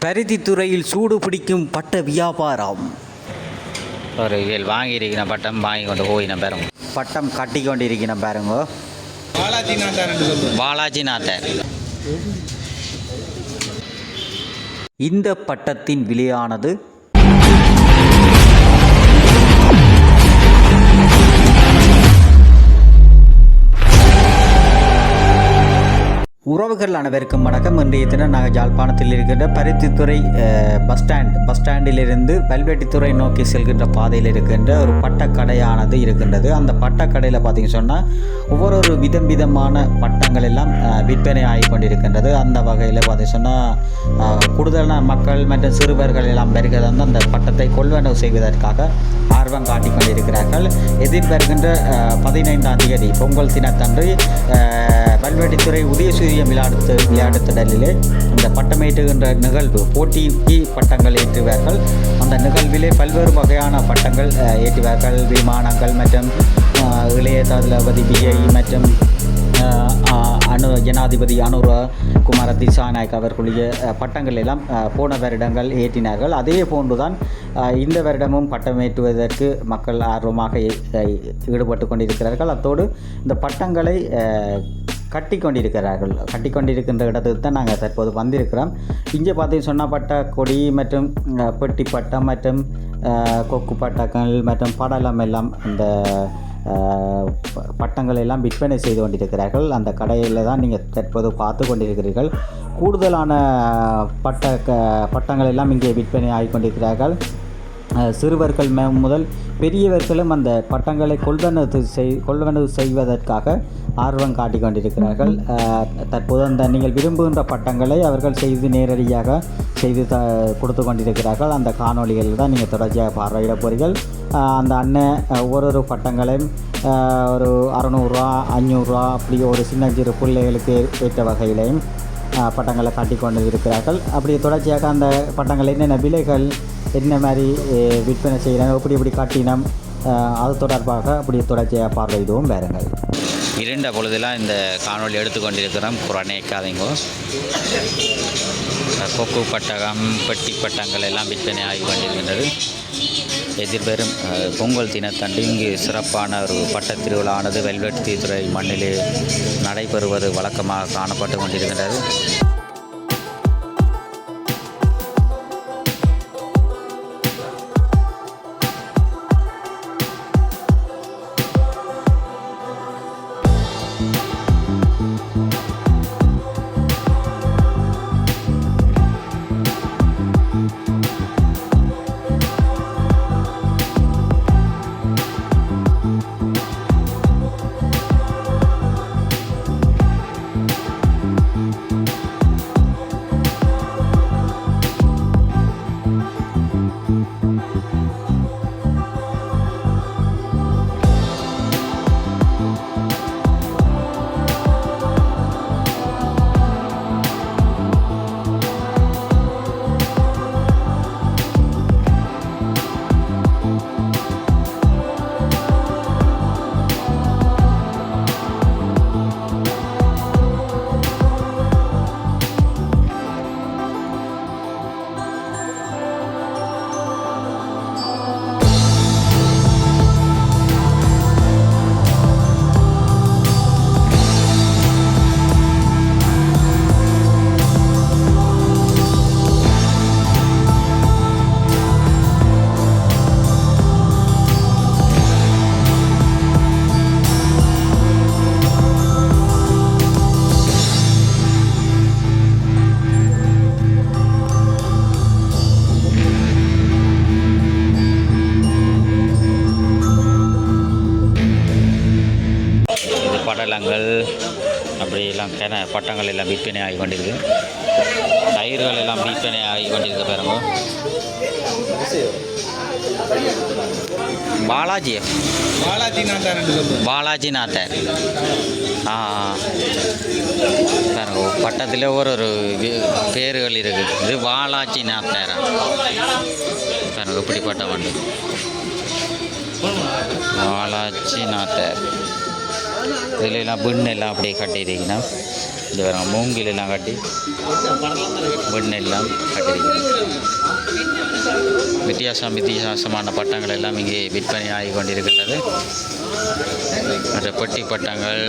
பருத்தித்துறையில் சூடு பிடிக்கும் பட்ட வியாபாரம். ஒரு வேல் வாங்கியிருக்கிற பட்டம் வாங்கி கொண்டு போயின பாருங்க. பட்டம் கட்டி கொண்டிருக்கிற பாருங்க. பாலாஜி நாத்தர். இந்த பட்டத்தின் விலையானது உறவுகள் அனைவருக்கும் வணக்கம். இன்றைய தினம் நாங்கள் யாழ்ப்பாணத்தில் இருக்கின்ற பருத்தித்துறை பஸ் ஸ்டாண்டிலிருந்து வல்வெட்டித்துறை நோக்கி செல்கின்ற பாதையில் இருக்கின்ற ஒரு பட்டக்கடையானது இருக்கின்றது. அந்த பட்டக்கடையில் பார்த்திங்கன்னு சொன்னால் ஒவ்வொரு விதமான பட்டங்கள் எல்லாம் விற்பனை ஆகி கொண்டிருக்கின்றது. அந்த வகையில் பார்த்திங்க சொன்னால் கூடுதலான மக்கள் மற்றும் சிறுவர்கள் எல்லாம் வருகிறது வந்து அந்த பட்டத்தை கொள்வனவு செய்வதற்காக ஆர்வம் காட்டிக் கொண்டிருக்கிறார்கள். எதிர்வருகின்ற 15ஆம் தேதி பொங்கல் தினத்தன்று வல்வெட்டித்துறை உதயசூரிய விளையாட்டு திடலிலே இந்த பட்டமேற்றுகின்ற நிகழ்வு போட்டிக்கு பட்டங்கள் ஏற்றுவார்கள். அந்த நிகழ்விலே பல்வேறு வகையான பட்டங்கள் ஏற்றுவார்கள். விமானங்கள் மற்றும் இளைய தளபதி விஜய் மற்றும் ஜனாதிபதி அனுர குமார திசாநாயக் அவர்களுடைய பட்டங்கள் எல்லாம் போன வருடங்கள் ஏற்றினார்கள். அதே போன்றுதான் இந்த வருடமும் பட்டமேற்றுவதற்கு மக்கள் ஆர்வமாக ஈடுபட்டு கொண்டிருக்கிறார்கள். அத்தோடு இந்த பட்டங்களை கட்டி கொண்டிருக்கின்ற இடத்துக்கு தான் நாங்கள் தற்போது வந்திருக்கிறோம். இங்கே பார்த்தீங்கன்னு சொன்னால் பட்ட கொடி மற்றும் பெட்டி பட்டம் மற்றும் கொக்கு பட்டங்கள் மற்றும் படலம் எல்லாம் இந்த பட்டங்கள் எல்லாம் விற்பனை செய்து கொண்டிருக்கிறார்கள். அந்த கடையில் தான் நீங்கள் தற்போது பார்த்து கொண்டிருக்கிறீர்கள். கூடுதலான பட்டங்கள் எல்லாம் இங்கே விற்பனை ஆகி கொண்டிருக்கிறார்கள். சிறுவர்கள் முதல் பெரியவர்களும் அந்த பட்டங்களை கொள்வனவு செய்வதற்காக ஆர்வம் காட்டிக் கொண்டிருக்கிறார்கள். தற்போது அந்த நீங்கள் விரும்புகின்ற பட்டங்களை அவர்கள் செய்து நேரடியாக செய்து கொடுத்து கொண்டிருக்கிறார்கள். அந்த காணொலிகள் தான் நீங்கள் தொடர்ச்சியாக பார்வையிட போகிறீர்கள். அந்த அண்ணன் ஒவ்வொரு பட்டங்களையும் ஒரு 600 500 அப்படி ஒரு சின்ன சிறு பிள்ளைகளுக்கு ஏற்ற வகையிலையும் பட்டங்களை காட்டி கொண்டு இருக்கிறார்கள். அப்படி தொடர்ச்சியாக அந்த பட்டங்கள் என்னென்ன விலைகள் என்ன மாதிரி விற்பனை செய்கிறாங்க எப்படி காட்டினோம் அது தொடர்பாக அப்படி தொடர்ச்சியாக பார்வையிடுவோம். வேறுங்கள் இருண்ட பொழுதெல்லாம் இந்த காணொலி எடுத்துக்கொண்டிருக்கிறோம். புறநேக்காதீங்கோ. கொக்கு பட்டகம் பெட்டி பட்டங்கள் எல்லாம் விற்பனை ஆகி கொண்டிருக்கின்றது. எதிர்வரும் பொங்கல் தினத்தன்று இங்கு சிறப்பான ஒரு பட்டத் திருவிழானது வல்வெட்டித்துறை மண்ணிலே நடைபெறுவது வழக்கமாக காணப்பட்டு கொண்டிருக்கின்றது. படலங்கள் அப்படியெல்லாம் பட்டங்கள் எல்லாம் விற்பனை ஆகி கொண்டிருக்கு. டயர்கள் எல்லாம் விற்பனை ஆகி கொண்டிருக்கு பாருங்க. பாலாஜி நாத்தர் பாருங்க. பட்டத்தில் ஒரு பேர்கள் இருக்குது. இது பாலாஜி நாத்தரா பாருங்க. இப்படி பட்டம் வந்து பாலாஜி நாத்தர். இதில் எல்லாம் பெண்ணெல்லாம் அப்படியே கட்டியிருக்கணும். இந்த பாருங்க மூங்கிலெல்லாம் கட்டி பெண்ணெல்லாம் கட்டியிருக்கணும். வித்தியாசமான பட்டங்கள் எல்லாம் இங்கே விற்பனை ஆகி கொண்டிருக்கின்றது. மற்ற பெட்டி பட்டங்கள்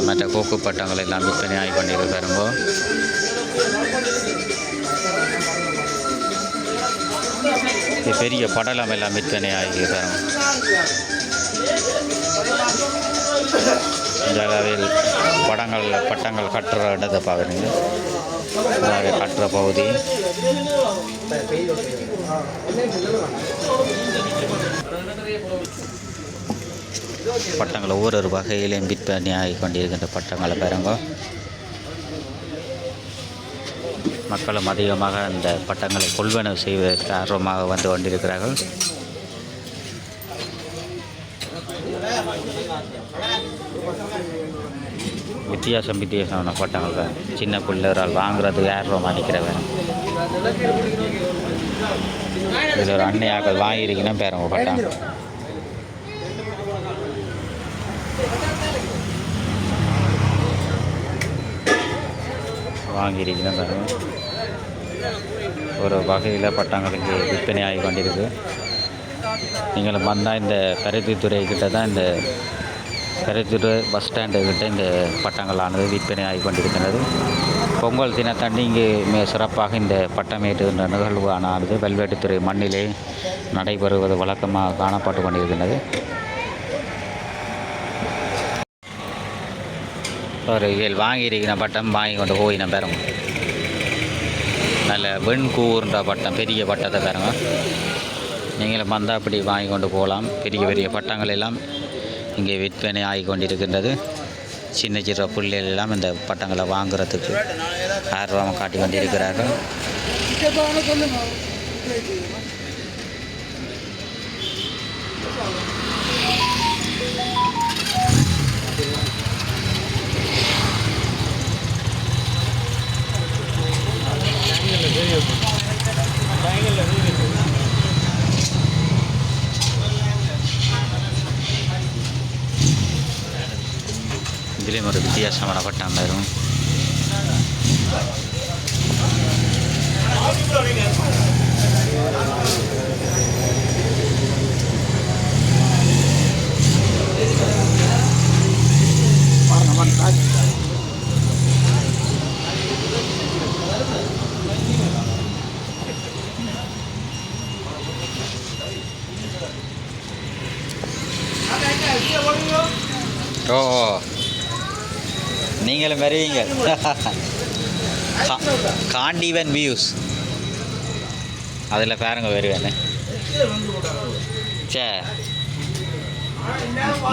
மற்ற கோக்கு பட்டங்கள் எல்லாம் விற்பனை ஆகி கொண்டிருக்கிறோம். பெரிய படலம் எல்லாம் விற்பனை ஆகியிருக்கிறோம். ஜாகாவில் பட்டங்கள் கட்டுற இடத்தை பார்க்குறீங்க. கட்டுற பகுதி பட்டங்கள் ஒவ்வொரு வகையிலையும் விற்பனை ஆகி கொண்டிருக்கின்ற பட்டங்களை பாருங்க. மக்களும் அதிகமாக அந்த பட்டங்களை கொள்வனவு செய்வதற்கு ஆர்வமாக வந்து கொண்டிருக்கிறார்கள். வித்தியாசமான பட்டங்கள் தான். சின்ன பிள்ளைகளால் வாங்குறதுக்கு ஆர்வமாக நிற்கிறவன். இதில் ஒரு அன்னையாக்கள் வாங்கியிருக்கீங்கன்னா பேரங்க பட்டம் வாங்கியிருக்கீங்கன்னா பேரங்க. ஒரு வகையில் பட்டங்களுக்கு விற்பனை ஆகி கொண்டிருக்கு. நீங்களும் வந்தால் இந்த பருத்தித்துறை கிட்ட தான், இந்த பருத்தித்துறை பஸ் ஸ்டாண்டு கிட்ட இந்த பட்டங்களானது விற்பனை ஆகி கொண்டிருக்கிறது. பொங்கல் தினத்தண்டி இங்கு மிக சிறப்பாக இந்த பட்டமேற்றுகின்ற நிகழ்வானது வெல்வெட்டித்துறை மண்ணிலே நடைபெறுவது வழக்கமாக காணப்பட்டு கொண்டிருக்கிறது. ஒரு இதில் வாங்கியிருக்கிற பட்டம் வாங்கி கொண்டு போய் நம்ம பெறுங்க. நல்ல வெண்கூர்ன்ற பட்டம், பெரிய பட்டத்தை பெறுங்க. நீங்களும் வந்தால் அப்படி வாங்கி கொண்டு போகலாம். பெரிய பட்டங்கள் எல்லாம் இங்கே விற்பனை ஆகி கொண்டிருக்கின்றது. சின்ன பிள்ளைகள் எல்லாம் இந்த பட்டங்களை வாங்குறதுக்கு ஆர்வம் காட்டி கொண்டிருக்கிறார்கள். இதுலேயும் ஒரு வித்தியாசமான பட்டம் வரும். ஓ, நீங்களும் வருவீங்க. காண்டிவன் வியூஸ் அதில் பாருங்க வருவேன்னு. சே,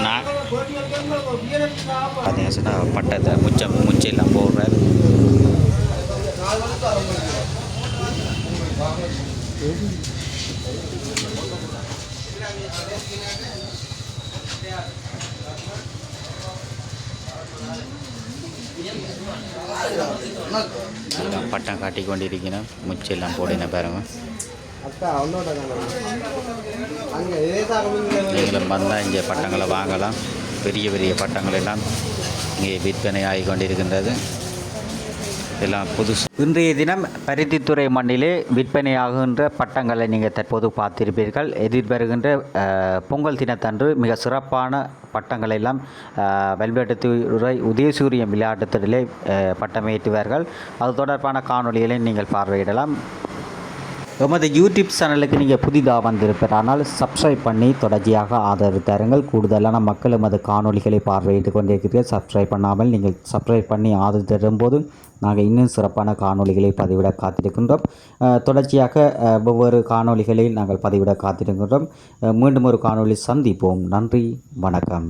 நான் பார்த்தீங்கன்னா சொன்னால் பட்டத்தை முச்செல்லாம் போடுறாரு. பட்டம் காட்டி கொண்டிருக்கணும். முச்செல்லாம் போடின பாருங்க. நீங்களும் வந்தால் இங்கே பட்டங்களை வாங்கலாம். பெரிய பட்டங்கள் எல்லாம் இங்கே விற்பனை ஆகி கொண்டிருக்கின்றது. எல்லாம் புதுசு. இன்றைய தினம் பருத்தித்துறை மண்ணிலே விற்பனையாகின்ற பட்டங்களை நீங்கள் தற்போது பார்த்திருப்பீர்கள். எதிர்வருகின்ற பொங்கல் தினத்தன்று மிக சிறப்பான பட்டங்கள் எல்லாம் வெல்வெட்டித்துறை உதயசூரியன் விளையாட்டுத்திடலே பட்டமேற்றுவார்கள். அது தொடர்பான காணொலிகளை நீங்கள் பார்வையிடலாம். எமது யூடியூப் சேனலுக்கு நீங்கள் புதிதாக வந்திருப்பதானால் சப்ஸ்கிரைப் பண்ணி தொடர்ச்சியாக ஆதரவு தருங்கள். கூடுதலான மக்கள் எமது காணொலிகளை பார்வையிட்டு கொண்டிருக்கிறீர்கள். சப்ஸ்கிரைப் பண்ணாமல் நீங்கள் சப்ஸ்கிரைப் பண்ணி ஆதரவு தரும்போது நாங்கள் இன்னும் சிறப்பான காணொலிகளை பதிவிட காத்திருக்கின்றோம். தொடர்ச்சியாக ஒவ்வொரு காணொலிகளில் நாங்கள் பதிவிட காத்திருக்கின்றோம். மீண்டும் ஒரு காணொலி சந்திப்போம். நன்றி, வணக்கம்.